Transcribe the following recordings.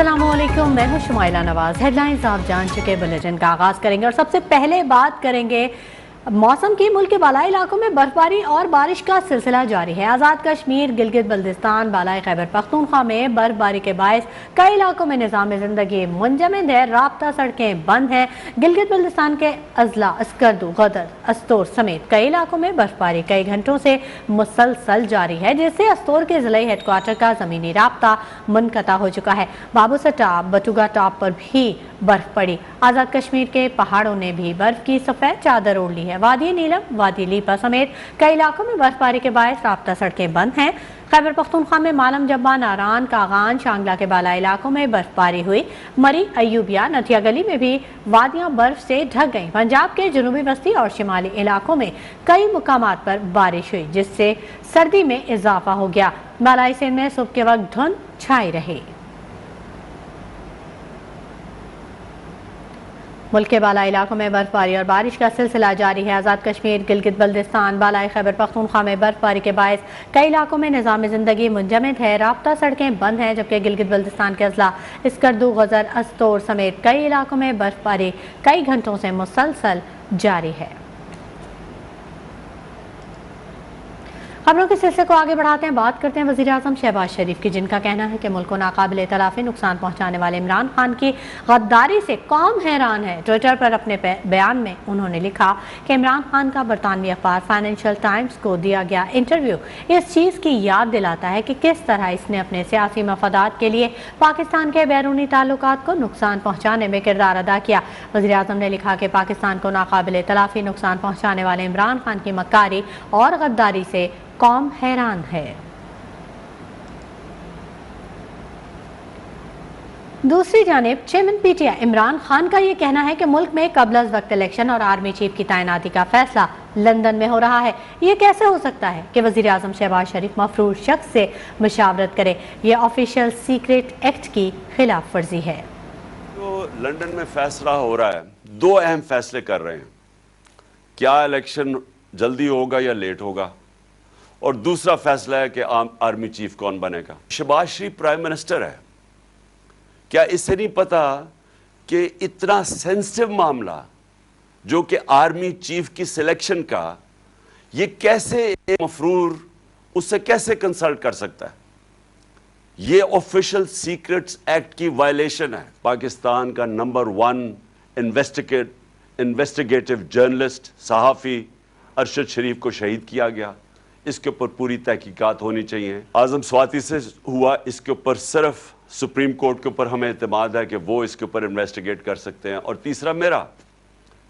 अस्सलामुअलैकुम, मैं हूं शुमाइला नवाज। हेडलाइंस आप जान चुके। बुलेटिन का आगाज करेंगे और सबसे पहले बात करेंगे मौसम की। मुल्क के बालाई इलाकों में बर्फबारी और बारिश का सिलसिला जारी है। आज़ाद कश्मीर, गिलगित बल्तिस्तान, बालाई खैबर पख्तूनख्वा में बर्फबारी के बायस कई इलाकों में निज़ाम ज़िंदगी मुंजमद है। राब्ता सड़कें बंद हैं। गिलगित बल्तिस्तान के अजला, अस्करदू, गदर, अस्तोर समेत कई इलाकों में बर्फबारी कई घंटों से मुसलसल जारी है, जिससे अस्तोर के ज़िले हेडक्वार्टर का ज़मीनी राब्ता मुनक़ता हो चुका है। बाबूसर टॉप, बटुगा टॉप पर भी बर्फ पड़ी। आज़ाद कश्मीर के पहाड़ों ने भी बर्फ की सफ़ेद चादर ओढ़ ली है। वादी नीलम, वादी लीपा समेत कई इलाकों में बर्फबारी के बायस राब्ता सड़कें बंद हैं। खैबर पख्तूनख्वा में मालम जब्बा, नारान, कागान, शांगला के बाला इलाकों में बर्फबारी हुई। मरी, अयूबिया, नथिया गली में भी वादियां बर्फ से ढक गईं। पंजाब के जनूबी बस्ती और शिमाली इलाकों में कई मुकामात पर बारिश हुई, जिससे सर्दी में इजाफा हो गया। बालाई सिंध में सुबह के वक्त धुंध छाई रही। मुल्क के बाला इलाकों में बर्फबारी और बारिश का सिलसिला जारी है। आज़ाद कश्मीर, गिलगित बल्तिस्तान, बालाई खैबर पख्तूनख्वा में बर्फबारी के बायस कई इलाकों में निज़ाम ज़िंदगी मुंजमद है। राब्ता सड़कें बंद हैं, जबकि गिलगित बल्तिस्तान के अजला, स्कर्दू, गजर, अस्तोर समेत कई इलाकों में बर्फबारी कई घंटों से मुसलसल जारी है। खबरों के सिलसिले को आगे बढ़ाते हैं। बात करते हैं वज़ीर आज़म शहबाज शरीफ की, जिनका कहना है कि मुल्क को नाकाबिले तलाफी नुकसान पहुंचाने वाले इमरान खान की गद्दारी से कौम हैरान है। ट्विटर पर अपने बयान में उन्होंने लिखा कि इमरान खान का बरतानवी अखबार फाइनेंशियल टाइम्स को दिया गया इंटरव्यू इस चीज़ की याद दिलाता है कि किस तरह इसने अपने सियासी मफादात के लिए पाकिस्तान के बैरूनी ताल्लुकात को नुकसान पहुँचाने में किरदार अदा किया। वज़ीर आज़म ने लिखा कि पाकिस्तान को नाकाबिले तलाफी नुकसान पहुँचाने वाले इमरान खान की मक्कारी और गद्दारी से कौम हैरान है। दूसरी जानिब चेयरमैन पीटीआई इमरान खान का ये कहना है कि मुल्क में कबल वक्त इलेक्शन और आर्मी चीफ की तैनाती का फैसला लंदन में हो रहा है। ये कैसे हो सकता है कि वज़ीर आज़म शहबाज शरीफ मफरूर शख्स से मुशावरत करे? ये ऑफिशियल सीक्रेट एक्ट की खिलाफ वर्जी है। तो लंदन में फैसला हो रहा है, दो अहम फैसले कर रहे हैं। क्या इलेक्शन जल्दी होगा या लेट होगा, और दूसरा फैसला है कि आर्मी चीफ कौन बनेगा। शहबाज शरीफ प्राइम मिनिस्टर है, क्या इससे नहीं पता कि इतना सेंसिटिव मामला जो कि आर्मी चीफ की सिलेक्शन का, ये कैसे एक मफरूर उससे कैसे कंसल्ट कर सकता है? ये ऑफिशियल सीक्रेट्स एक्ट की वायलेशन है। पाकिस्तान का नंबर 1 इन्वेस्टिगेटिव जर्नलिस्ट सहाफ़ी अरशद शरीफ को शहीद किया गया। इसके ऊपर पूरी तहकीकात होनी चाहिए। आज़म स्वाति से हुआ, इसके ऊपर सिर्फ सुप्रीम कोर्ट के ऊपर हमें एतमाद है कि वो इसके ऊपर इन्वेस्टिगेट कर सकते हैं। और तीसरा मेरा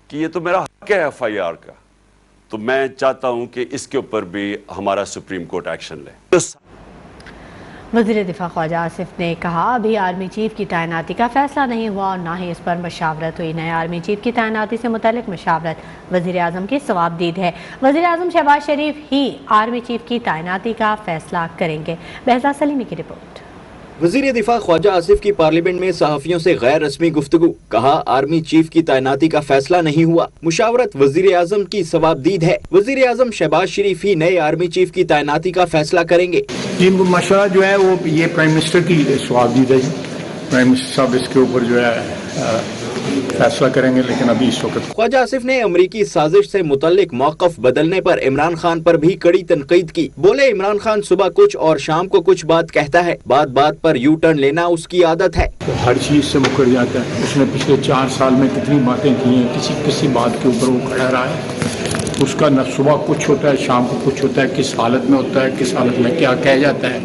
कि ये तो मेरा हक है FIR का, तो मैं चाहता हूं कि इसके ऊपर भी हमारा सुप्रीम कोर्ट एक्शन ले। वज़ीर दिफा ख्वाजा आसिफ ने कहा, अभी आर्मी चीफ की तैनाती का फैसला नहीं हुआ और ना ही इस पर मशावरत हुई। नए आर्मी चीफ की तैनाती से मुतल्लिक मशावरत वज़ीर आज़म की सवाबदीद है। वज़ीर आज़म शहबाज शरीफ ही आर्मी चीफ की तैनाती का फैसला करेंगे। बहज़ा सलीमी की रिपोर्ट। वज़ीर दिफा ख्वाजा आसिफ की पार्लियामेंट में सहाफ़ियों से गैर रस्मी गुफ्तगू। कहा, आर्मी चीफ की तैनाती का फैसला नहीं हुआ, मुशावरत वज़ीर आज़म की सवाबदीद है। वज़ीर आज़म शहबाज शरीफ ही नए आर्मी चीफ की तैनाती का फैसला करेंगे। इनको मशवरा जो है वो ये प्राइम मिनिस्टर की सवाबदीद है। प्राइम मिनिस्टर साहब इसके ऊपर जो है फैसला करेंगे, लेकिन अभी इस वक्त। ख्वाजा आसिफ ने अमरीकी साजिश से मुतल्लिक मौक़िफ़ बदलने पर इमरान खान पर भी कड़ी तनकीद की। बोले, इमरान खान सुबह कुछ और शाम को कुछ बात कहता है, बात बात पर यू टर्न लेना उसकी आदत है। तो हर चीज से मुकर जाता है। उसने पिछले 4 साल में कितनी बातें की हैं, किसी बात के ऊपर वो खड़ा रहा है। उसका न सुबह कुछ होता है, शाम को कुछ होता है, किस हालत में होता है, किस हालत में क्या कह जाता है,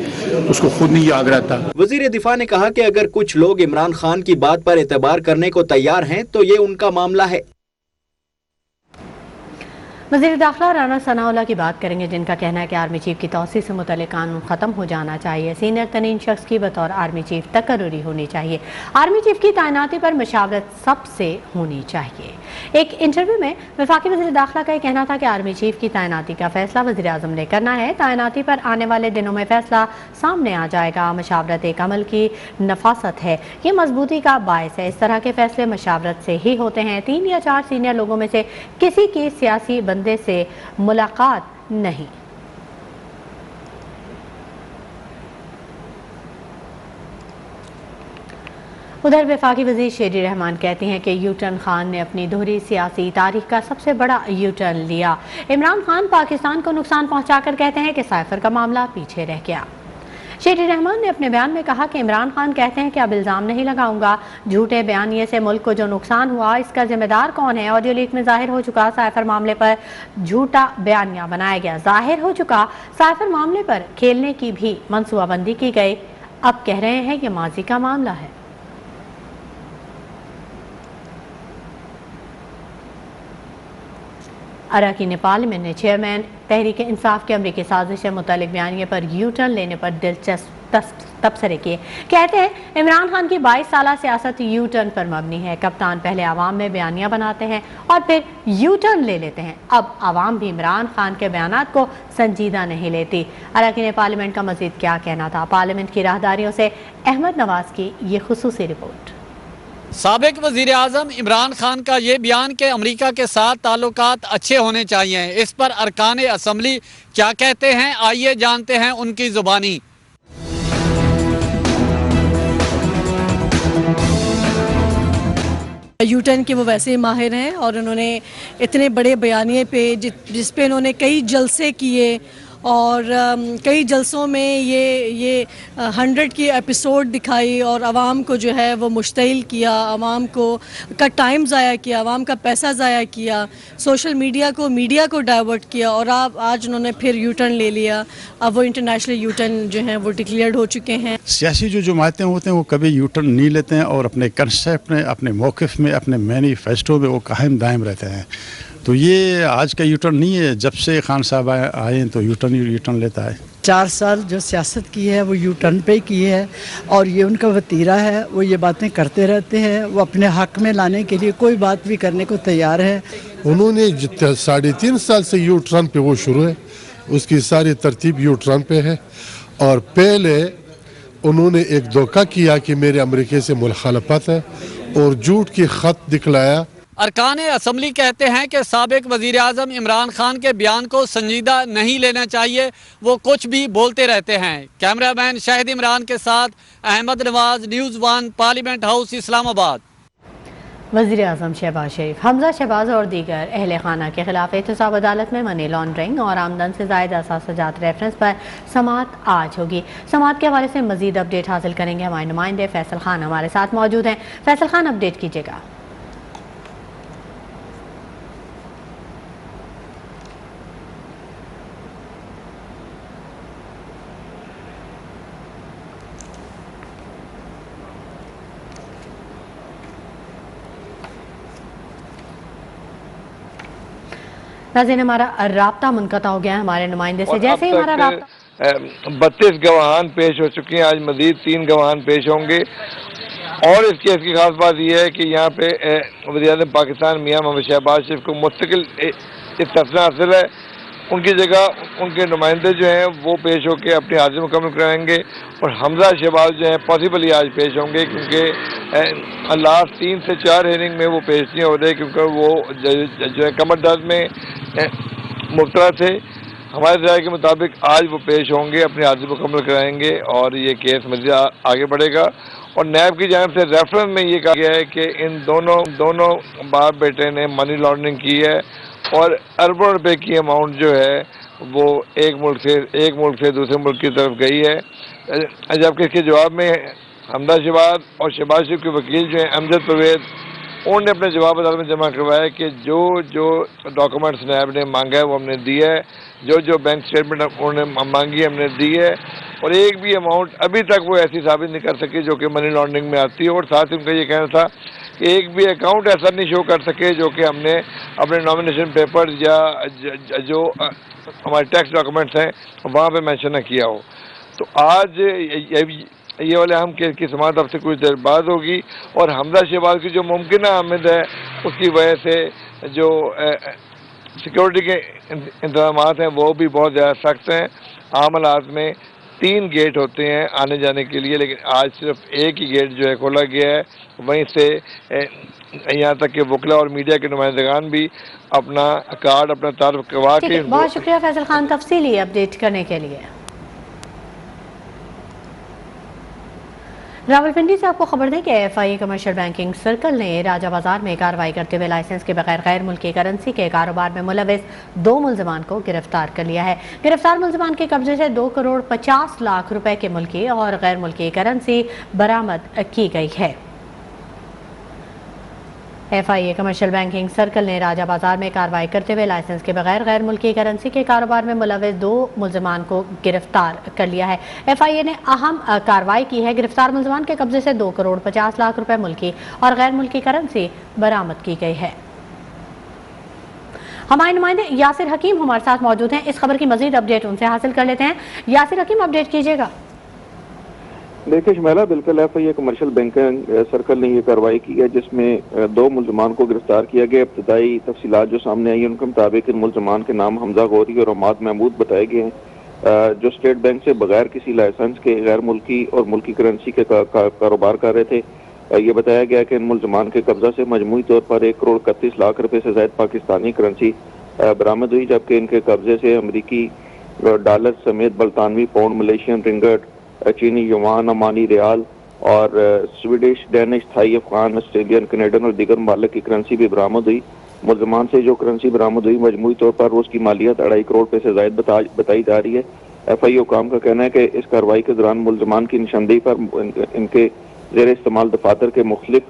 उसको खुद नहीं याद रहता। वजीर दिफा ने कहा कि अगर कुछ लोग इमरान खान की बात पर एतबार करने को तैयार हैं तो ये उनका मामला है। वज़ीर दाखिला राना सनाउल्लाह की बात करेंगे, जिनका कहना है कि आर्मी चीफ की तौसीह से मुतल्लिक़ कानून ख़त्म हो जाना चाहिए। सीनियर तरीन शख्स की बतौर आर्मी चीफ तकर्रुरी होनी चाहिए। आर्मी चीफ की तैनाती पर मशावरत सबसे होनी चाहिए। एक इंटरव्यू में वफाकी वज़ीर दाखिला का कहना था कि आर्मी चीफ की तैनाती का फैसला वज़ीर आज़म ने करना है। तैनाती पर आने वाले दिनों में फैसला सामने आ जाएगा। मशावरत एक अमल की नफासत है, ये मजबूती का बायस है। इस तरह के फैसले मशावरत से ही होते हैं। 3 या 4 सीनियर लोगों में से किसी की सियासी बंदे से मुलाकात नहीं। ادھر وفاقی وزیر شیری رحمان کہتی ہیں کہ یو ٹرن خان نے اپنی دوہری سیاسی تاریخ کا سب سے بڑا یو ٹرن لیا۔ عمران خان پاکستان کو نقصان پہنچا کر کہتے ہیں کہ سائفر کا معاملہ پیچھے رہ گیا۔ شیری رحمان نے اپنے بیان میں کہا کہ عمران خان کہتے ہیں کہ اب الزام نہیں لگاؤں گا، جھوٹے بیانیے سے ملک کو جو نقصان ہوا اس کا ذمہ دار کون ہے؟ آڈیو لیک میں ظاہر ہو چکا سائفر معاملے پر جھوٹا بیانیہ بنایا گیا، ظاہر ہو چکا سائفر معاملے پر کھیلنے کی بھی منصوبہ بندی کی گئی، اب کہہ رہے ہیں یہ ماضی کا معاملہ ہے۔ اراکین پارلیمنٹ نے چیئرمین تحریک انصاف کے امریکی سازش سے متعلق بیانیے پر یو ٹرن لینے پر دلچسپ تبصرے کیے۔ کہتے ہیں عمران خان کی 22 سالہ سیاست یو ٹرن پر مبنی ہے۔ کپتان پہلے عوام میں بیانیاں بناتے ہیں اور پھر یو ٹرن لے لیتے ہیں، اب عوام بھی عمران خان کے بیانات کو سنجیدہ نہیں لیتی۔ اراکین پارلیمنٹ کا مزید کیا کہنا تھا؟ پارلیمنٹ کی راہداریوں سے احمد نواز کی یہ خصوصی رپورٹ۔ سابق وزیر اعظم عمران خان کا یہ بیان کہ امریکہ کے ساتھ تعلقات اچھے ہونے چاہیے، اس پر ارکان اسمبلی کیا کہتے ہیں، آئیے جانتے ہیں ان کی زبانی۔ یو ٹرن کے وہ ویسے ہی ماہر ہیں اور انہوں نے اتنے بڑے بیانیے پہ جس پہ انہوں نے کئی جلسے کیے اور کئی جلسوں میں یہ 100 کی ایپیسوڈ دکھائی اور عوام کو جو ہے وہ مشتعل کیا، عوام کا ٹائم ضائع کیا، عوام کا پیسہ ضائع کیا، سوشل میڈیا کو ڈائیورٹ کیا، اور آج انہوں نے پھر یو ٹرن لے لیا۔ اب وہ انٹرنیشنل یو ٹرن جو ہیں وہ ڈکلیئرڈ ہو چکے ہیں۔ سیاسی جو جماعتیں ہوتے ہیں وہ کبھی یو ٹرن نہیں لیتے ہیں اور اپنے کنسیپٹ میں، اپنے موقف میں، اپنے مینیفیسٹو میں وہ قائم دائم رہتے ہیں۔ تو یہ آج کا یو ٹرن نہیں ہے، جب سے خان صاحب آئے ہیں تو یو ٹرن لیتا ہے۔ 4 سال جو سیاست کی ہے وہ یو ٹرن پہ کی ہے اور یہ ان کا وتیرہ ہے، وہ یہ باتیں کرتے رہتے ہیں، وہ اپنے حق میں لانے کے لیے کوئی بات بھی کرنے کو تیار ہے۔ انہوں نے 3.5 سال سے یو ٹرن پہ وہ شروع ہے، اس کی ساری ترتیب یو ٹرن پہ ہے، اور پہلے انہوں نے ایک دھوکہ کیا کہ میرے امریکہ سے مخالفت ہے اور جھوٹ کی خط دکھلایا۔ ارکان اسمبلی کہتے ہیں کہ سابق وزیر اعظم عمران خان کے بیان کو سنجیدہ نہیں لینا چاہیے، وہ کچھ بھی بولتے رہتے ہیں۔ کیمرہ مین شاہد عمران کے ساتھ احمد نواز، نیوز 1، پارلیمنٹ ہاؤس، اسلام آباد۔ وزیر اعظم شہباز شریف، حمزہ شہباز اور دیگر اہل خانہ کے خلاف احتساب عدالت میں منی لانڈرنگ اور آمدن سے زائد اثاثہ جات ریفرنس پر سماعت آج ہوگی۔ سماعت کے حوالے سے مزید اپڈیٹ حاصل کریں گے ہمارے نمائندے فیصل خان ہمارے ساتھ موجود ہیں۔ فیصل خان، اپڈیٹ کیجیے گا۔ ناظرین، ہمارا رابطہ منقطع ہو گیا ہے ہمارے نمائندے سے۔ جیسے ہی ہمارا رابطہ 32 گواہان پیش ہو چکے ہیں، آج مزید 3 گواہان پیش ہوں گے، اور اس کیس کی خاص بات یہ ہے کہ یہاں پہ وزیر اعظم پاکستان میاں محمد شہباز شریف کو مستقل استثنا حاصل ہے۔ ان کی جگہ ان کے نمائندے جو ہیں وہ پیش ہو کے اپنی حاضری مکمل کرائیں گے، اور حمزہ شہباز جو ہیں پاسبلی آج پیش ہوں گے، کیونکہ لاسٹ 3 سے 4 ہیئرنگ میں وہ پیش نہیں ہو رہے کیونکہ وہ جو ہے کمر درد میں مبتلا تھے۔ ہمارے رائے کے مطابق آج وہ پیش ہوں گے، اپنی حاضری مکمل کرائیں گے اور یہ کیس مزید آگے بڑھے گا۔ اور نیب کی جانب سے ریفرنس میں یہ کہا گیا ہے کہ ان دونوں باپ بیٹے نے منی لانڈرنگ کی ہے اور اربوں روپے کی اماؤنٹ جو ہے وہ ایک ملک سے دوسرے ملک کی طرف گئی ہے، جبکہ اس کے جواب میں حمزہ شہباز اور شہباز شریف کے وکیل جو ہیں امجد پرویز، انہوں نے اپنے جواب عدالت میں جمع کروایا کہ جو ڈاکومنٹس نیب نے مانگا ہے وہ ہم نے دی ہے، جو بینک اسٹیٹمنٹ انہوں نے مانگی ہے ہم نے دی ہے، اور ایک بھی اماؤنٹ ابھی تک وہ ایسی ثابت نہیں کر سکے جو کہ منی لانڈرنگ میں آتی ہے، اور ساتھ ہی ان کا یہ کہنا تھا کہ ایک بھی اکاؤنٹ ایسا نہیں شو کر سکے جو کہ ہم نے اپنے نامینیشن پیپر یا جو ہمارے ٹیکس ڈاکومنٹس ہیں وہاں پہ مینشن نہ کیا ہو۔ تو آج یہ والے اہم کیس کی سماعت اب سے کچھ دیر بعد ہوگی، اور حمزہ شہباز کی جو ممکنہ آمد ہے اس کی وجہ سے جو سیکورٹی کے انتظامات ہیں وہ بھی بہت زیادہ سخت ہیں۔ عام حالات میں 3 گیٹ ہوتے ہیں آنے جانے کے لیے، لیکن آج صرف ایک ہی گیٹ جو ہے کھولا گیا ہے، وہیں سے یہاں تک کہ وکلا اور میڈیا کے نمائندگان بھی اپنا کارڈ، اپنا تعارف کروا کے۔ بہت شکریہ فیصل خان تفصیلی اپڈیٹ کرنے کے لیے۔ रावलपिंडी से आपको खबर दें कि FIA कमर्शियल बैंकिंग सर्कल ने राजा बाजार में कार्रवाई करते हुए लाइसेंस के बगैर गैर मुल्की करेंसी के कारोबार में मुलविस 2 मुलजमान को गिरफ्तार कर लिया है। गिरफ्तार मुलजमान के कब्जे से 2 करोड़ 50 लाख रुपए के मुल्की और गैर मुल्की करेंसी बरामद की गई है। FIA कमर्शियल बैंकिंग सर्कल ने राजा बाजार में कार्रवाई करते हुए लाइसेंस के बगैर गैर मुल्की करेंसी के कारोबार में मुलविस 2 मुलजमान को गिरफ्तार कर लिया है। FIA ने अहम कार्रवाई की है। गिरफ्तार मुलजमान के कब्जे से 2 करोड़ 50 लाख रुपए मुल्की और गैर मुल्की करेंसी बरामद की गई है। हमारे नुमाइंदे यासिर हकीम हमारे साथ मौजूद हैं। इस खबर की मजीद अपडेट उनसे हासिल कर लेते हैं। यासिर हकीम, अपडेट कीजिएगा। देखिए शमैला, बिल्कुल FIA कमर्शियल बैंकिंग सर्कल ने ये कार्रवाई की है जिसमें 2 मुलजमान को गिरफ्तार किया गया। इब्तदाई तफसीलात जो सामने आई है उनके मुताबिक इन मुलजमान के नाम हमजा गौरी और हमाद महमूद बताए गए हैं, जो स्टेट बैंक से बगैर किसी लाइसेंस के गैर मुल्की और मुल्की करेंसी के कारोबार कर रहे थे। ये बताया गया कि इन मुलजमान के कब्जा से मजमूई तौर पर 1 करोड़ 31 लाख रुपए से ज्यादा पाकिस्तानी करेंसी बरामद हुई, जबकि इनके कब्जे से अमरीकी डॉलर समेत बरतानवी पाउंड, मलेशियन रिंगट, चीनी युआन, ओमानी रियाल और Swedish, Danish, Thai, Afghan, Australian, Canadian और दीगर ममालिक की करेंसी भी बरामद हुई। मुलजमान से जो करेंसी बरामद हुई मजमूई तौर पर उसकी मालियत 2.5 करोड़ रुपए से ज्यादा बताई जा रही है। FIA हुकाम का कहना है कि इस कार्रवाई के दौरान मुलजमान की निशानदेही पर इनके जेर इस्तेमाल दफातर के मुख्तलिफ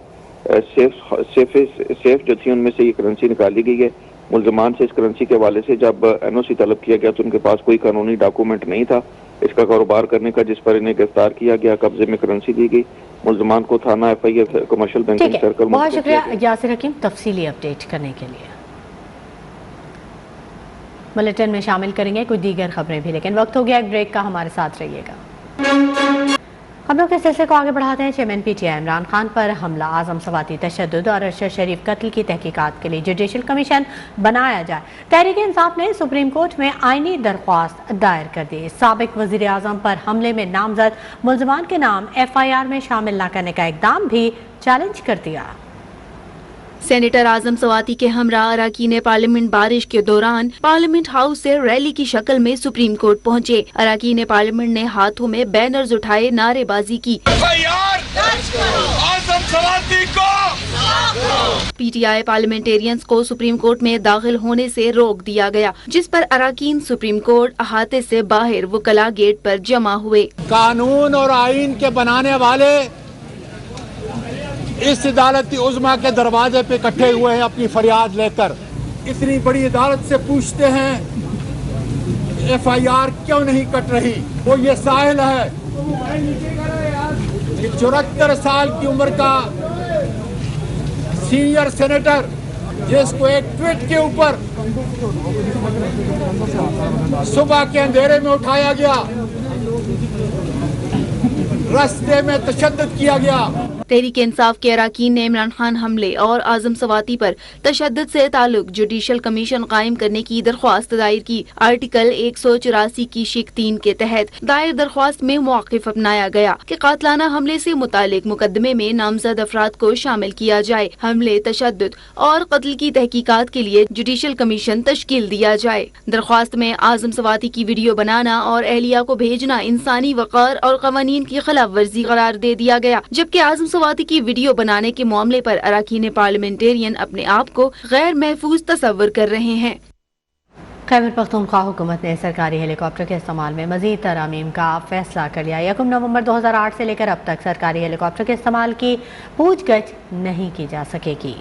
सेफ जो थी उनमें से ये करेंसी निकाली गई है। मुलजमान से इस करेंसी के हवाले से जब NOC तलब किया गया तो उनके पास कोई कानूनी डॉक्यूमेंट नहीं था इसका कारोबार करने का, जिस पर इन्हें गिरफ्तार किया गया। कब्जे में करेंसी दी गई। मुलजमान को थाना FIA कमर्शियल बैंकिंग सर्कल। बहुत शुक्रिया यासिर हकीम तफसीली अपडेट करने के लिए। बुलेटिन में शामिल करेंगे कुछ दीगर खबरें भी, लेकिन वक्त हो गया एक ब्रेक का। हमारे साथ रहिएगा। खबरों के सिलसिले को आगे बढ़ाते हैं। चेयरमैन PTI इमरान खान पर हमला, आजम सवाती तशद्दुद और अरशद शरीफ कत्ल की तहकीकात के लिए जुडिशल कमीशन बनाया जाए। तहरीक इंसाफ ने सुप्रीम कोर्ट में आईनी दरख्वास्त दायर कर दी। साबिक वजीर आजम पर हमले में नामजद मुलजमान के नाम FIR में शामिल न करने का इकदाम भी चैलेंज कर दिया। सेनेटर आजम सवाती के हमरा अरकान पार्लियामेंट बारिश के दौरान पार्लियामेंट हाउस से रैली की शक्ल में सुप्रीम कोर्ट पहुंचे। अरकान पार्लियामेंट ने हाथों में बैनर्स उठाए, नारेबाजी की। आजम सवाती को PTI पार्लियामेंटेरियंस को सुप्रीम कोर्ट में दाखिल होने से रोक दिया गया, जिस पर अरकान सुप्रीम कोर्ट अहाते से बाहर वकला गेट पर जमा हुए। कानून और आईन के बनाने वाले इस अदालती उज़्मा के दरवाजे पे इकट्ठे हुए हैं अपनी फरियाद लेकर। इतनी बड़ी अदालत से पूछते हैं FIR क्यों नहीं कट रही। वो ये साहिल है 74 साल की उम्र का सीनियर सेनेटर, जिसको एक ट्वीट के ऊपर सुबह के अंधेरे में उठाया गया, रास्ते में तशद्दुद किया गया। तहरीक इंसाफ के अरकान ने इमरान खान हमले और आजम सवाती पर तशद्दुद से ताल्लुक जुडिशल कमीशन कायम करने की दरख्वास्त दायर की। आर्टिकल 184 की शिक 3 के तहत दायर दरख्वास्त में मौक़िफ़ अपनाया गया कि कातलाना हमले से मुतालिक मुकदमे में नामजद अफराद को शामिल किया जाए। हमले, तशद्दुद और कत्ल की तहकीकात के लिए जुडिशल कमीशन तश्कील दिया जाए। दरख्वास्त में आजम सवाती की वीडियो बनाना और अहलिया को भेजना इंसानी वक़ार और क़वानीन की खिलाफ वर्जी करार दे दिया गया, जबकि आजम सवाती की वीडियो बनाने के मामले पर अरकान पार्लियामेंटेरियन अपने आप को गैर महफूज तस्वर कर रहे हैं। खैबर पख्तूनख्वा हुकूमत ने सरकारी हेलीकॉप्टर के इस्तेमाल में मजीद तरमीम का फैसला कर लिया। 1 नवंबर 2008 से लेकर अब तक सरकारी हेलीकॉप्टर के इस्तेमाल की पूछगछ नहीं की जा सकेगी।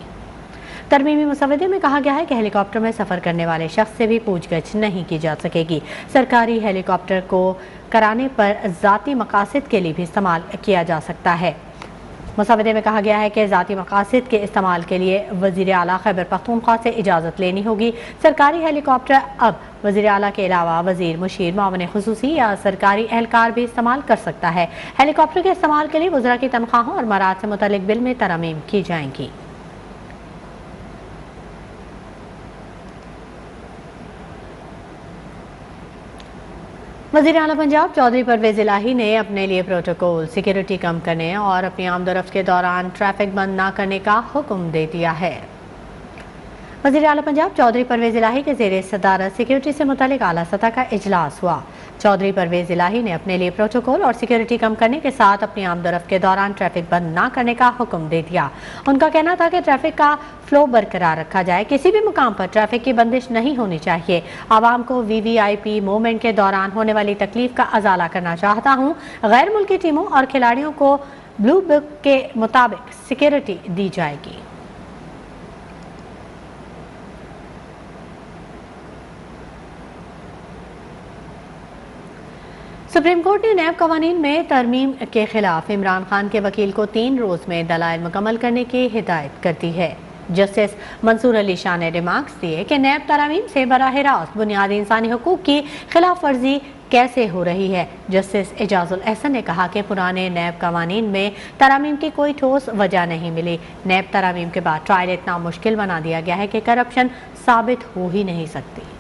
तरमीमी मसवदे में कहा गया है कि हेलीकॉप्टर में सफ़र करने वाले शख्स से भी पूछगछ नहीं की जा सकेगी। सरकारी हेलीकॉप्टर को कराने पर ज़ाती मकासद के लिए भी इस्तेमाल किया जा सकता है। मसवदे में कहा गया है कि ज़ाती मकासद के इस्तेमाल के लिए वज़ीर आला खैबर पख्तूनख्वा से इजाज़त लेनी होगी। सरकारी हेलीकॉप्टर अब वज़ीर आला के अलावा वज़ीर, मुशीर, मामले खुसूसी या सरकारी एहलकार भी इस्तेमाल कर सकता है। हेलीकॉप्टर के इस्तेमाल के लिए वज़रा की तनख्वाहों और मराद से मुतल्लिक बिल में तरमीम की जाएंगी। वज़ीर आला पंजाब चौधरी परवेज़ इलाही ने अपने लिए प्रोटोकॉल, सिक्योरिटी कम करने और अपनी आमदोरफ्त के दौरान ट्रैफिक बंद न करने का हुक्म दे दिया है। वज़ीर आला पंजाब चौधरी परवेज़ इलाही के ज़ेरे सदारत सिक्योरिटी से मुतालिक आला सतह का इजलास हुआ। चौधरी परवेज इलाही ने अपने लिए प्रोटोकॉल और सिक्योरिटी कम करने के साथ अपनी आमदरफ्त के दौरान ट्रैफिक बंद न करने का हुक्म दे दिया। उनका कहना था कि ट्रैफिक का फ्लो बरकरार रखा जाए, किसी भी मुकाम पर ट्रैफिक की बंदिश नहीं होनी चाहिए। आवाम को VVIP मूवमेंट के दौरान होने वाली तकलीफ का अजाला करना चाहता हूँ। गैर मुल्की टीमों और खिलाड़ियों को ब्लू बुक के मुताबिक सिक्योरिटी दी जाएगी। सुप्रीम कोर्ट ने नैब कवानीन में तरमीम के खिलाफ इमरान खान के वकील को 3 रोज में दलाइल मुकम्मल करने की हिदायत कर दी है। जस्टिस मंसूर अली शाह ने रिमार्क्स दिए कि नैब तरामीम से बराह रास्त बुनियादी इंसानी हुकूक की खिलाफ वर्जी कैसे हो रही है। जस्टिस एजाजुल एहसन ने कहा कि पुराने नैब कवानीन में तरामीम की कोई ठोस वजह नहीं मिली। नैब तरामीम के बाद ट्रायल इतना मुश्किल बना दिया गया है कि करप्शन साबित हो ही नहीं सकती।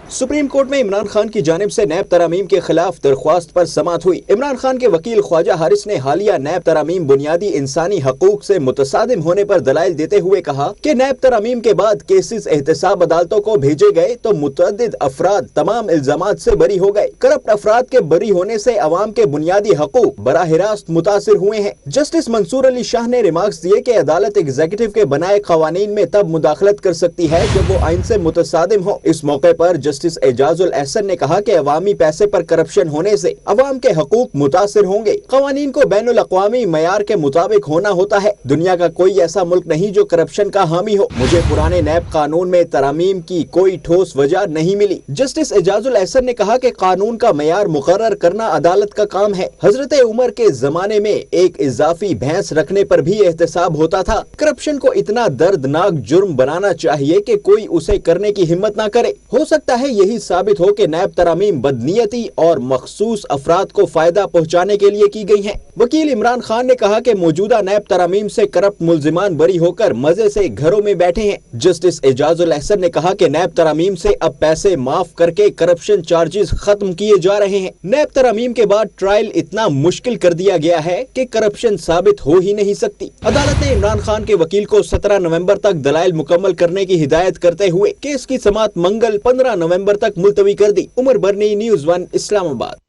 सुप्रीम कोर्ट में इमरान खान की जानिब से नैब तरामीम के खिलाफ दरख्वास्त पर समाअत हुई। इमरान खान के वकील ख्वाजा हारिस ने हालिया नैब तरामीम बुनियादी इंसानी हकूक से मुतसादिम होने पर दलाइल देते हुए कहा कि नैब तरामीम के बाद केसेस एहतसाब अदालतों को भेजे गए तो मुतअद्दिद अफराद तमाम इल्जामात से बरी हो गए। करप्ट अफराद के बरी होने से अवाम के बुनियादी हकूक बराह रास्त मुतासिर हुए हैं। जस्टिस मंसूर अली शाह ने रिमार्क्स दिए कि अदालत एग्जीक्यूटिव के बनाए कवानीन में तब मुदाखलत कर सकती है जब वो आइन से मुतसादिम हो। इस मौके पर जस्टिस एजाजुल एहसन ने कहा कि अवामी पैसे पर करप्शन होने से अवाम के हकूक मुतासिर होंगे। कवानीन को बैनुल अक़वामी मयार के मुताबिक होना होता है। दुनिया का कोई ऐसा मुल्क नहीं जो करप्शन का हामी हो। मुझे पुराने नैब कानून में तरामीम की कोई ठोस वजह नहीं मिली। जस्टिस एजाजुल एहसन ने कहा कि कानून का मयार मुकर्रर करना अदालत का काम है। हजरत उमर के जमाने में एक इजाफी भैंस रखने पर भी एहतसाब होता था। करप्शन को इतना दर्दनाक जुर्म बनाना चाहिए कि कोई उसे करने की हिम्मत न करे। हो सकता है यही साबित हो कि नैब तरामीम बदनीयती और मखसूस अफराद को फायदा पहुँचाने के लिए की गई हैं। वकील इमरान खान ने कहा कि मौजूदा नैब तरामीम से करप्ट मुल्जिमान बरी होकर मजे से घरों में बैठे हैं। जस्टिस एजाजुल एहसन ने कहा कि नैब तरामीम से अब पैसे माफ करके करप्शन चार्जेस खत्म किए जा रहे हैं। नैब तरामीम के बाद ट्रायल इतना मुश्किल कर दिया गया है कि करप्शन साबित हो ही नहीं सकती। अदालत ने इमरान खान के वकील को 17 नवंबर तक दलाइल मुकम्मल करने की हिदायत करते हुए केस की समाअत मंगल 15 नवंबर तक मुलतवी कर दी। उमर बरनी, न्यूज़ 1, इस्लामाबाद।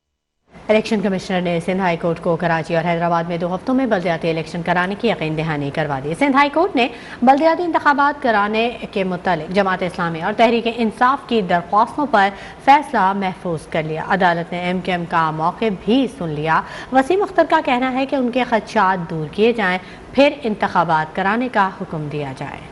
इलेक्शन कमिश्नर ने सिंध हाई कोर्ट को कराची और हैदराबाद में 2 हफ्तों में बल्दियाती इलेक्शन कराने की यकीन दहानी करवा दी। सिंध हाई कोर्ट ने बल्दियाती इंतखाबात कराने के मुतालिक जमात इस्लामी और तहरीक इंसाफ की दरख्वास्तों पर फैसला महफूज कर लिया। अदालत ने MQM का मौक़िफ़ भी सुन लिया। वसीम अख्तर का कहना है कि उनके खदशात दूर किए जाएँ, फिर इंतखाबात कराने का हुक्म दिया जाए।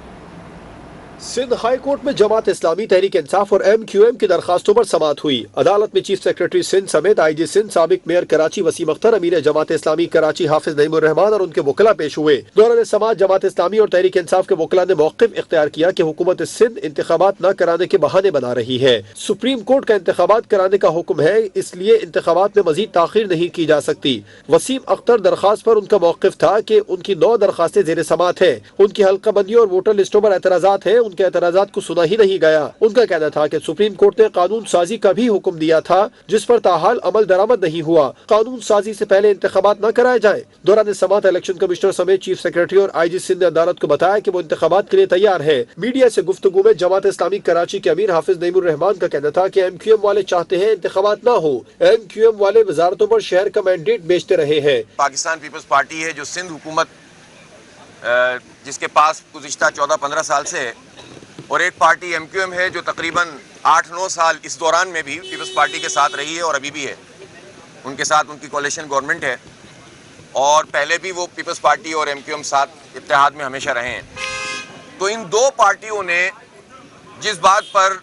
सिंध हाई कोर्ट में जमात इस्लामी, तहरीक इंसाफ और MQM की दरखास्तों पर समाअत हुई। अदालत में चीफ सेक्रेटरी सिंध समेत IG सिंध, साबिक मेयर कराची वसीम अख्तर, अमीर जमात इस्लामी कराची हाफिज नईमुर रहमान और उनके वकला पेश हुए। दौरान समाअत जमात इस्लामी और तहरीक इंसाफ के वकला ने मौक़िफ़ इख्तियार किया कि हुकूमत सिंध इंतखाबात न कराने के बहाने बना रही है। सुप्रीम कोर्ट का इंतखाबात कराने का हुक्म है, इसलिए इंतखाबात में मजीद ताख़ीर नहीं की जा सकती। वसीम अख्तर दरखास्त पर उनका मौक़िफ़ था कि उनकी 9 दरखास्तें ज़ेर समाअत है। उनकी हल्का बंदी और वोटर लिस्टों पर एतराज़ात है, उनके एतराज़ात को सुना ही नहीं गया। उनका कहना था कि सुप्रीम कोर्ट ने कानून साजी का भी हुक्म दिया था, जिस पर ताहाल अमल दरामद नहीं हुआ। कानून साजी से पहले इंतखाबात न कराए जाए। दौरान समाअत इलेक्शन कमिश्नर समेत चीफ सेक्रेटरी और IG सिंध ने अदालत को बताया कि वो इंतखाबात के लिए तैयार है। मीडिया से गुफ्तगू में जमात इस्लामी कराची के अमीर हाफिज नईमुर रहमान का कहना था कि MQM वाले चाहते हैं इंतखाबात न हो। MQM वाले वजारतों पर शहर का मैंडेट बेचते रहे हैं। पाकिस्तान पीपल्स पार्टी है जो सिंध हुकूमत जिसके पास गुज़िश्ता 14-15 साल से है, और एक पार्टी MQM है जो तकरीबन 8-9 साल इस दौरान में भी पीपल्स पार्टी के साथ रही है और अभी भी है। उनके साथ उनकी कोalition गवर्नमेंट है और पहले भी वो पीपल्स पार्टी और MQM साथ इत्तेहाद में हमेशा रहे हैं। तो इन 2 पार्टियों ने जिस बात पर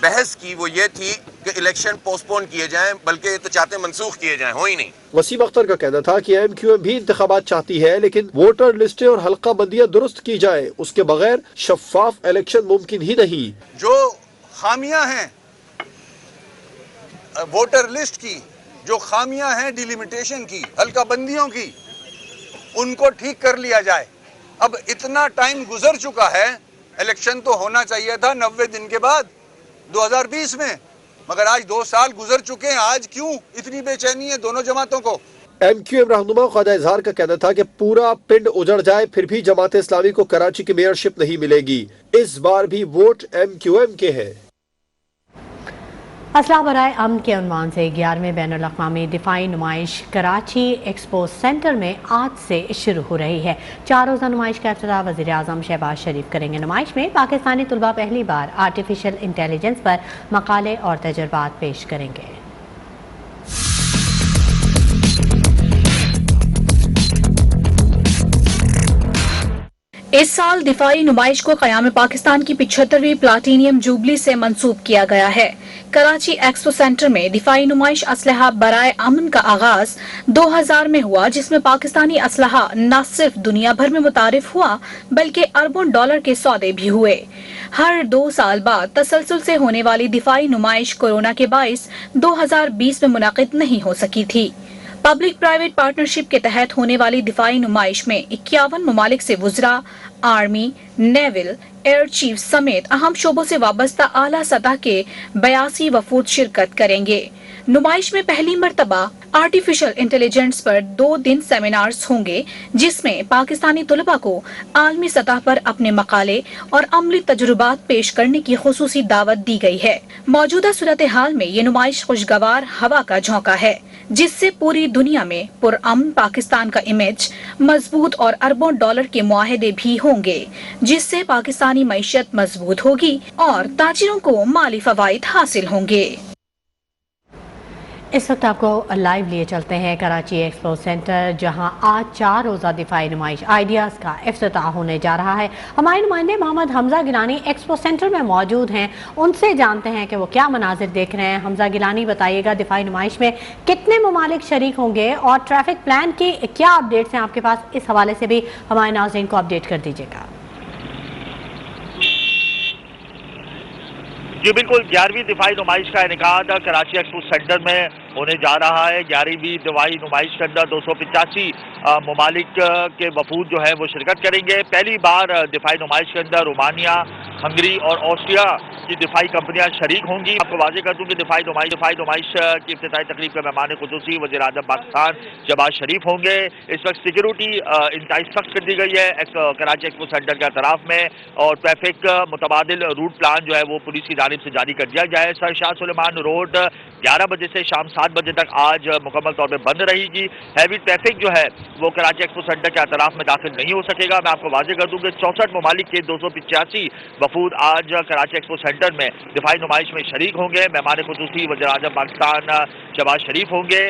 बहस की वो ये थी कि इलेक्शन पोस्टपोन किए जाएं, बल्कि तो चाहते मनसूख किए जाएं, हो ही नहीं। वसीम अख्तर का कहना था कि MQM भी इंतखाबात चाहती है, लेकिन वोटर लिस्टें और हल्का बंदियां दुरुस्त की जाए, उसके बगैर शफाफ इलेक्शन मुमकिन ही नहीं। जो खामियां हैं वोटर लिस्ट की, जो खामियां हैं डिलिमिटेशन की, हल्का बंदियों की, उनको ठीक कर लिया जाए। अब इतना टाइम गुजर चुका है, इलेक्शन तो होना चाहिए था 90 दिन के बाद 2020 में, मगर आज 2 साल गुजर चुके हैं। आज क्यों इतनी बेचैनी है दोनों जमातों को? MQM रहनुमा ख्वाजा इजहार का कहना था कि पूरा पिंड उजड़ जाए फिर भी जमात इस्लामी को कराची की मेयरशिप नहीं मिलेगी। इस बार भी वोट MQM के है। असलाह बराए अमन के उन्वान से 11वें बैनुल अक़वामी दिफाई नुमाइश कराची एक्सपो सेंटर में आज से शुरू हो रही है। 4 रोज़ा नुमाइश का इफ्तिताह वज़ीर आज़म शहबाज शरीफ करेंगे। नुमाइश में पाकिस्तानी तलबा पहली बार आर्टिफिशियल इंटेलिजेंस पर मकाले और तजुर्बात पेश करेंगे। इस साल दिफाई नुमाइश को क़याम पाकिस्तान की 75वीं प्लाटीनियम जुबली से मंसूब किया गया है। कराची एक्सपो सेंटर में दिफाई नुमाइश असलहा बराए अमन का आगाज 2000 में हुआ, जिसमें पाकिस्तानी असलहा न सिर्फ दुनिया भर में मुतारिफ हुआ बल्कि अरबों डॉलर के सौदे भी हुए। हर 2 साल बाद तसलसल से होने वाली दिफाई नुमाइश कोरोना के बाइस 2020 में मुनाकिद नहीं हो सकी थी। पब्लिक प्राइवेट पार्टनरशिप के तहत होने वाली दिफाई नुमाइश में 51 ममालिक से वुज़रा, आर्मी, नेवल, एयर चीफ समेत अहम शोबों से वाबस्ता आला सतह के 82 वफूद शिरकत करेंगे। नुमाइश में पहली मर्तबा आर्टिफिशियल इंटेलिजेंस पर 2 दिन सेमिनार्स होंगे, जिसमें पाकिस्तानी तलबा को आलमी सतह पर अपने मकाले और अमली तजुर्बात पेश करने की खुसूसी दावत दी गई है। मौजूदा सूरत हाल में ये नुमाइश खुशगवार हवा का झोंका है, जिससे पूरी दुनिया में पुरअमन पाकिस्तान का इमेज मजबूत और अरबों डॉलर के मुआहदे भी होंगे, जिससे पाकिस्तानी मईशत मजबूत होगी और ताजिरों को माली फवाइद हासिल होंगे। इस वक्त आपको लाइव लिए चलते हैं कराची एक्सपो सेंटर, जहां आज 4 रोज़ा दिफाई नुमाइश आइडियाज़ का इफ्तिताह होने जा रहा है। हमारे नुमाइंदे मोहम्मद हमजा गिलानी एक्सपो सेंटर में मौजूद हैं, उनसे जानते हैं कि वो क्या मनाजिर देख रहे हैं। हमजा गिलानी, बताइएगा दिफाई नुमाइश में कितने ममालिक शरीक होंगे और ट्रैफिक प्लान की क्या अपडेट्स हैं आपके पास? इस हवाले से भी हमारे नाज़रीन को अपडेट कर दीजिएगा। जी बिल्कुल, 11वीं दिफाई नुमाइश का इनेकाद कराची एक्सपो सेंटर में होने जा रहा है। 11वीं दिफाई नुमाइश के अंदर 285 ममालिक के वफूद जो है वो शिरकत करेंगे। पहली बार दिफाई नुमाइश के अंदर रोमानिया, हंगरी और ऑस्ट्रिया की दिफाई कंपनियां शरीक होंगी। आपको वाज़ेह कर दूं कि दिफाई नुमाइश की इफ्तिताई तकरीब के मेहमान खुसूसी वज़ीर आज़म पाकिस्तान शहबाज शरीफ होंगे। इस वक्त सिक्योरिटी इंतहाई सख्त कर दी गई है कराची एक्सपो सेंटर के अतराफ में, और ट्रैफिक मुतबादिल रूट प्लान जो है वो पुलिस की जानिब से जारी कर दिया गया है। सर शाह सुलेमान रोड 11 बजे से शाम 7 बजे तक आज मुकम्मल तौर पर बंद रहेगी। हैवी ट्रैफिक जो है वो कराची एक्सपो सेंटर के अतराफ में दाखिल नहीं हो सकेगा। मैं आपको वाज़ेह कर दूं कि 64 ममालिक के 285 वफूद आज कराची एक्सपो सेंटर में दिफाई नुमाइश में शरीक होंगे। मेहमान खुसूसी वज़ीर आज़म पाकिस्तान शहबाज शरीफ होंगे।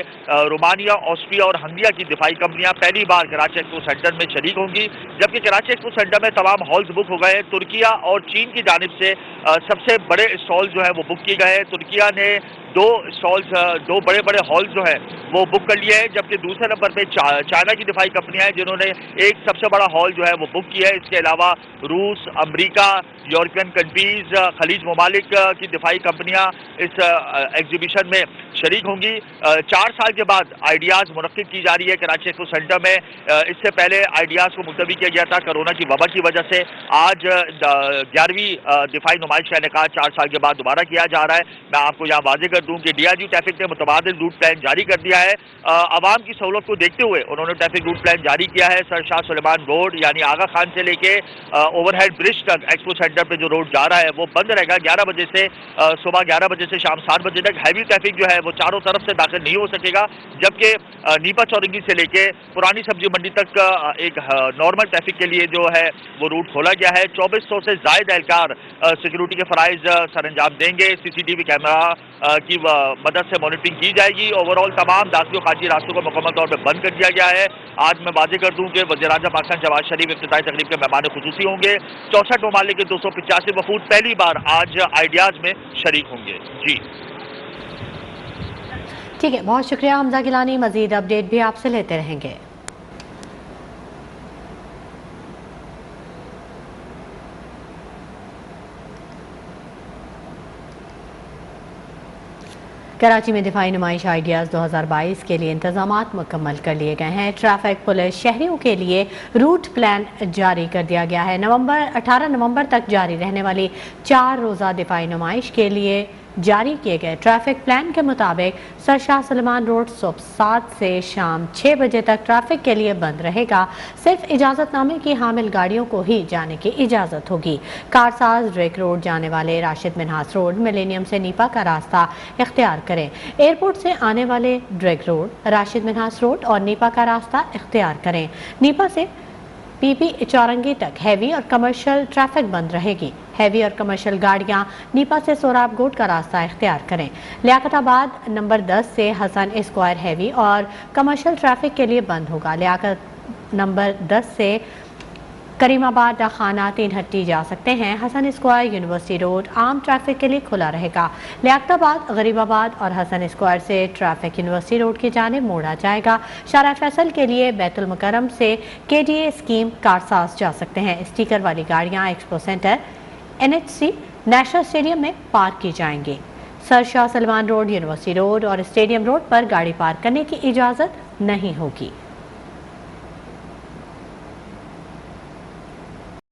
रोमानिया, ऑस्ट्रिया और हंगरिया की दिफाई कंपनियां पहली बार कराची एक्सपो सेंटर में शरीक होंगी, जबकि कराची एक्सपो सेंटर में तमाम हॉल्स बुक हो गए। तुर्किया और चीन की जानिब से सबसे बड़े स्टॉल जो है वो बुक किए गए। तुर्किया ने 2 बड़े हॉल जो है वो बुक कर लिए हैं, जबकि दूसरे नंबर पे चाइना की दिफाई कंपनियां हैं जिन्होंने एक सबसे बड़ा हॉल जो है वो बुक किया है। इसके अलावा रूस, अमेरिका, यूरोपियन कंट्रीज, खलीज ममालिक की दिफाई कंपनियां इस एग्जीबिशन में शरीक होंगी। 4 साल के बाद आइडियाज़ मुनक्किद की जा रही है कराची एक्सपो सेंटर में। इससे पहले आइडियाज़ को मुलतवी किया गया था कोरोना की वबा की वजह से। आज 11वीं दिफाई नुमाइश का इनेकाद 4 साल के बाद दोबारा किया जा रहा है। मैं आपको यहाँ वाज़ेह कर दूं कि DRG ट्रैफिक ने मुतबादिल रूट प्लान जारी कर दिया है। आवाम की सहूलत को देखते हुए उन्होंने ट्रैफिक रूट प्लान जारी किया है। सर शाह सुलेमान रोड यानी आगा खान से लेके ओवरहेड ब्रिज तक एक्सपो सेंटर पे जो रोड जा रहा है वो बंद रहेगा 11 बजे से सुबह 11 बजे से शाम 7 बजे तक। हैवी ट्रैफिक जो है वो चारों तरफ से दाखिल नहीं हो सकेगा, जबकि नीपा चौरंगी से लेके पुरानी सब्जी मंडी तक एक नॉर्मल ट्रैफिक के लिए जो है वो रूट खोला गया है। 2400 से ज़ायद एहलकार सिक्योरिटी के फ़राइज़ सर अंजाम देंगे। CCTV कैमरा की मदद से मॉनिटरिंग की जाएगी। ओवरऑल तमाम दाखिली और खारजी रास्तों को मुकम्मल तौर पर बंद कर दिया गया है। आज मैं वाज़ेह कर दूं कि वज़ीर आज़म पाकिस्तान शहबाज शरीफ इफ्तिताई तकरीब के मेहमान खुसूसी होंगे। 64 ममालिक के 285 वफूद पहली बार आज आइडियाज़ में शरीक होंगे। जी ठीक है, बहुत शुक्रिया हमजा गिलानी। मजीद अपडेट भी आपसे लेते रहेंगे। कराची में दिफाई नुमाइश आइडियाज़ 2022 के लिए इंतजामात मुकम्मल कर लिए गए हैं। ट्रैफिक पुलिस शहरियों के लिए रूट प्लान जारी कर दिया गया है। 18 नवंबर तक जारी रहने वाली 4 रोज़ा दिफाई नुमाइश के लिए जारी किए गए ट्रैफिक प्लान के मुताबिक सर शाह सलमान रोड सुबह 7 से शाम 6 बजे तक ट्रैफिक के लिए बंद रहेगा। सिर्फ इजाजतनामे की हामिल गाड़ियों को ही जाने की इजाजत होगी। कारसाज ड्रेक रोड जाने वाले राशिद मिन्हास रोड, मिलेनियम से नीपा का रास्ता इख्तियार करें। एयरपोर्ट से आने वाले Drake road, Rashid Minhas road और नीपा का रास्ता इख्तियार करें। नीपा से पीपी चौरंगी तक हैवी और कमर्शियल ट्रैफिक बंद रहेगी। हैवी और कमर्शियल गाड़ियां नीपा से सोराब गोट का रास्ता इख्तियार करें। लियाकताबाद नंबर 10 से हसन स्क्वायर हैवी और कमर्शियल ट्रैफिक के लिए बंद होगा। लियाकत नंबर 10 से करीमाबाद डाखाना 3 हट्टी जा सकते हैं। हसन स्क्वायर यूनिवर्सिटी रोड आम ट्रैफिक के लिए खुला रहेगा। लियाकताबाद, गरीबाबाद और हसन स्क्वायर से ट्रैफिक यूनिवर्सिटी रोड की जानिब मोड़ा जाएगा। शारा फैसल के लिए बैतुल मुकर्रम से केडीए स्कीम कारसाज जा सकते हैं। स्टिकर वाली गाड़ियां expo centre, NHC, national stadium में पार्क की जाएंगी। Sir Shah Salman road, university road और स्टेडियम रोड पर गाड़ी पार्क करने की इजाज़त नहीं होगी।